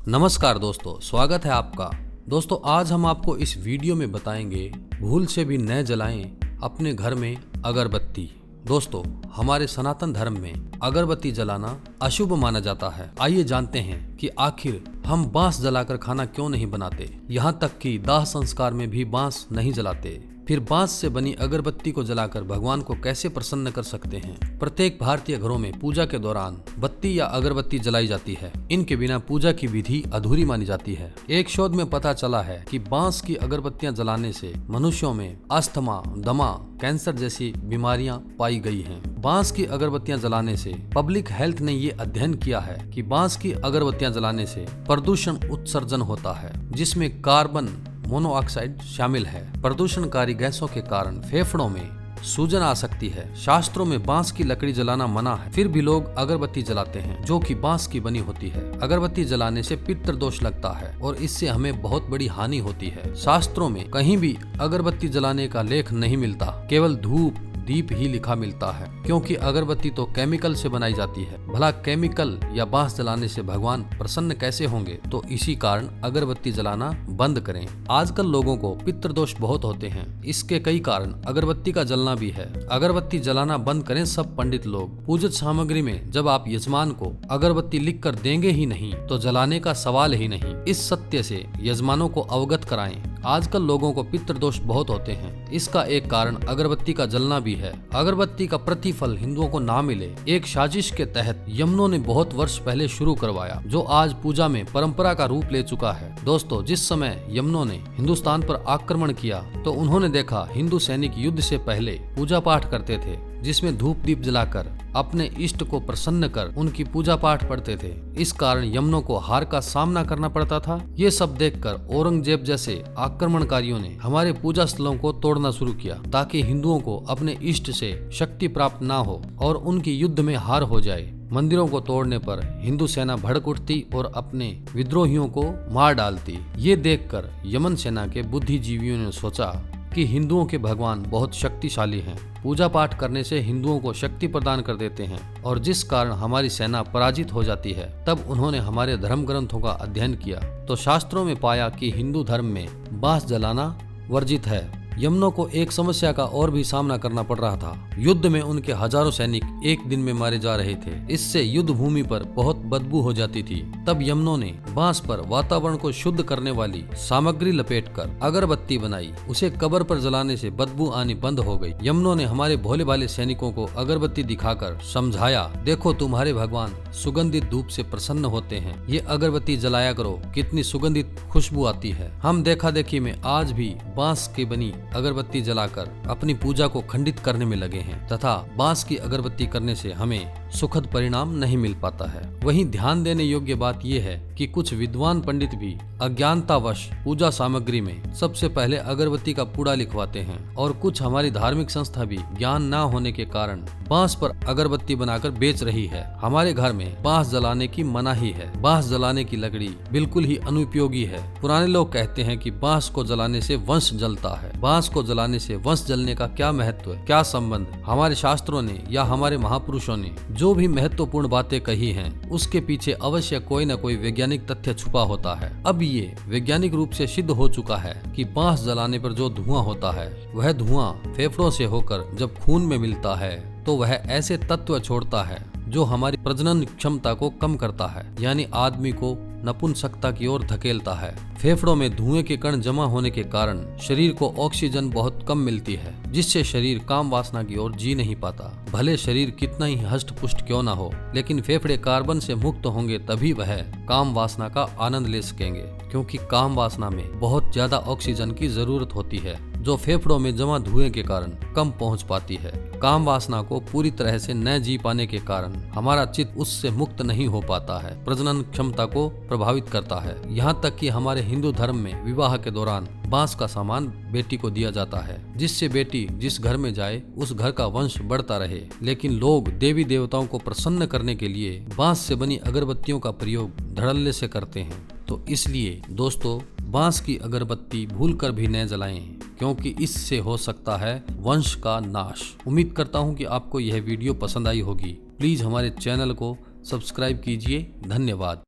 नमस्कार दोस्तों, स्वागत है आपका। दोस्तों आज हम आपको इस वीडियो में बताएंगे भूल से भी न जलाएं अपने घर में अगरबत्ती। दोस्तों हमारे सनातन धर्म में अगरबत्ती जलाना अशुभ माना जाता है। आइए जानते हैं कि आखिर हम बांस जलाकर खाना क्यों नहीं बनाते, यहाँ तक कि दाह संस्कार में भी बांस नहीं जलाते। फिर बांस से बनी अगरबत्ती को जलाकर भगवान को कैसे प्रसन्न कर सकते हैं। प्रत्येक भारतीय घरों में पूजा के दौरान बत्ती या अगरबत्ती जलाई जाती है। इनके बिना पूजा की विधि अधूरी मानी जाती है। एक शोध में पता चला है कि बांस की अगरबत्तियां जलाने से मनुष्यों में अस्थमा, दमा, कैंसर जैसी बीमारियां पाई गई हैं। बांस की अगरबत्तियां जलाने से पब्लिक हेल्थ ने ये अध्ययन किया है कि बांस की अगरबत्तियां जलाने से प्रदूषण उत्सर्जन होता है, जिसमें कार्बन मोनोऑक्साइड शामिल है। प्रदूषणकारी गैसों के कारण फेफड़ों में सूजन आ सकती है। शास्त्रों में बांस की लकड़ी जलाना मना है, फिर भी लोग अगरबत्ती जलाते हैं जो कि बांस की बनी होती है। अगरबत्ती जलाने से पितृ दोष लगता है और इससे हमें बहुत बड़ी हानि होती है। शास्त्रों में कहीं भी अगरबत्ती जलाने का लेख नहीं मिलता, केवल धूप दीप ही लिखा मिलता है, क्योंकि अगरबत्ती तो केमिकल से बनाई जाती है। भला केमिकल या बांस जलाने से भगवान प्रसन्न कैसे होंगे? तो इसी कारण अगरबत्ती जलाना बंद करें। आजकल लोगों को पितृदोष बहुत होते हैं, इसके कई कारण अगरबत्ती का जलना भी है। अगरबत्ती जलाना बंद करें सब पंडित लोग। पूजित सामग्री में जब आप यजमान को अगरबत्ती लिख कर देंगे ही नहीं तो जलाने का सवाल ही नहीं। इस सत्य से यजमानों को अवगत कराएं। आजकल लोगों को पितृदोष बहुत होते हैं, इसका एक कारण अगरबत्ती का जलना भी है। अगरबत्ती का प्रतिफल हिंदुओं को ना मिले, एक साजिश के तहत यमनों ने बहुत वर्ष पहले शुरू करवाया, जो आज पूजा में परंपरा का रूप ले चुका है। दोस्तों जिस समय यमनों ने हिंदुस्तान पर आक्रमण किया तो उन्होंने देखा हिंदू सैनिक युद्ध से पहले पूजा पाठ करते थे, जिसमें धूप दीप जलाकर अपने इष्ट को प्रसन्न कर उनकी पूजा पाठ पढ़ते थे। इस कारण यमनों को हार का सामना करना पड़ता था। ये सब देखकर औरंगजेब जैसे आक्रमणकारियों ने हमारे पूजा स्थलों को तोड़ना शुरू किया, ताकि हिंदुओं को अपने इष्ट से शक्ति प्राप्त ना हो और उनकी युद्ध में हार हो जाए। मंदिरों को तोड़ने पर हिंदू सेना भड़क उठती और अपने विद्रोहियों को मार डालती। ये देखकर यमन सेना के बुद्धिजीवियों ने सोचा कि हिंदुओं के भगवान बहुत शक्तिशाली हैं, पूजा पाठ करने से हिंदुओं को शक्ति प्रदान कर देते हैं, और जिस कारण हमारी सेना पराजित हो जाती है। तब उन्होंने हमारे धर्म ग्रंथों का अध्ययन किया तो शास्त्रों में पाया कि हिंदू धर्म में बांस जलाना वर्जित है। यमनों को एक समस्या का और भी सामना करना पड़ रहा था। युद्ध में उनके हजारों सैनिक एक दिन में मारे जा रहे थे। इससे युद्ध भूमि पर बहुत बदबू हो जाती थी। तब यमनों ने बांस पर वातावरण को शुद्ध करने वाली सामग्री लपेटकर अगरबत्ती बनाई। उसे कब्र पर जलाने से बदबू आनी बंद हो गई। यमनों ने हमारे भोले भाले सैनिकों को अगरबत्ती दिखाकर समझाया, देखो तुम्हारे भगवान सुगंधित धूप से प्रसन्न होते हैं, ये अगरबत्ती जलाया करो, कितनी सुगंधित खुशबू आती है। हम देखा देखी में आज भी बांस की बनी अगरबत्ती जलाकर अपनी पूजा को खंडित करने में लगे हैं, तथा बांस की अगरबत्ती करने से हमें सुखद परिणाम नहीं मिल पाता है। वहीं ध्यान देने योग्य बात यह है कि कुछ विद्वान पंडित भी अज्ञानतावश पूजा सामग्री में सबसे पहले अगरबत्ती का पूड़ा लिखवाते हैं, और कुछ हमारी धार्मिक संस्था भी ज्ञान न होने के कारण बांस पर अगरबत्ती बनाकर बेच रही है। हमारे घर में बांस जलाने की मनाही है। बांस जलाने की लकड़ी बिल्कुल ही अनुपयोगी है। पुराने लोग कहते हैं कि बांस को जलाने से वंश जलता है। बांस को जलाने से वंश जलने का क्या महत्व है, क्या संबंध? हमारे शास्त्रों ने या हमारे महापुरुषों ने जो भी महत्वपूर्ण बातें कही हैं, उसके पीछे अवश्य कोई न कोई वैज्ञानिक तथ्य छुपा होता है। अब ये वैज्ञानिक रूप से सिद्ध हो चुका है कि बांस जलाने पर जो धुआं होता है, वह धुआं फेफड़ों से होकर जब खून में मिलता है तो वह ऐसे तत्व छोड़ता है जो हमारी प्रजनन क्षमता को कम करता है, यानी आदमी को नपुंसकता की ओर धकेलता है। फेफड़ों में धुएं के कण जमा होने के कारण शरीर को ऑक्सीजन बहुत कम मिलती है, जिससे शरीर काम वासना की ओर जी नहीं पाता। भले शरीर कितना ही हष्ट पुष्ट क्यों ना हो, लेकिन फेफड़े कार्बन से मुक्त होंगे तभी वह काम वासना का आनंद ले सकेंगे, क्योंकि काम वासना में बहुत ज्यादा ऑक्सीजन की जरूरत होती है, जो फेफड़ों में जमा धुएं के कारण कम पहुंच पाती है। काम वासना को पूरी तरह से न जी पाने के कारण हमारा चित्त उससे मुक्त नहीं हो पाता है, प्रजनन क्षमता को प्रभावित करता है। यहाँ तक कि हमारे हिंदू धर्म में विवाह के दौरान बांस का सामान बेटी को दिया जाता है, जिससे बेटी जिस घर में जाए उस घर का वंश बढ़ता रहे। लेकिन लोग देवी देवताओं को प्रसन्न करने के लिए बांस से बनी अगरबत्तियों का प्रयोग धड़ल्ले से करते हैं। तो इसलिए दोस्तों बांस की अगरबत्ती भूलकर भी न जलाएं, क्योंकि इससे हो सकता है वंश का नाश। उम्मीद करता हूं कि आपको यह वीडियो पसंद आई होगी। प्लीज हमारे चैनल को सब्सक्राइब कीजिए। धन्यवाद।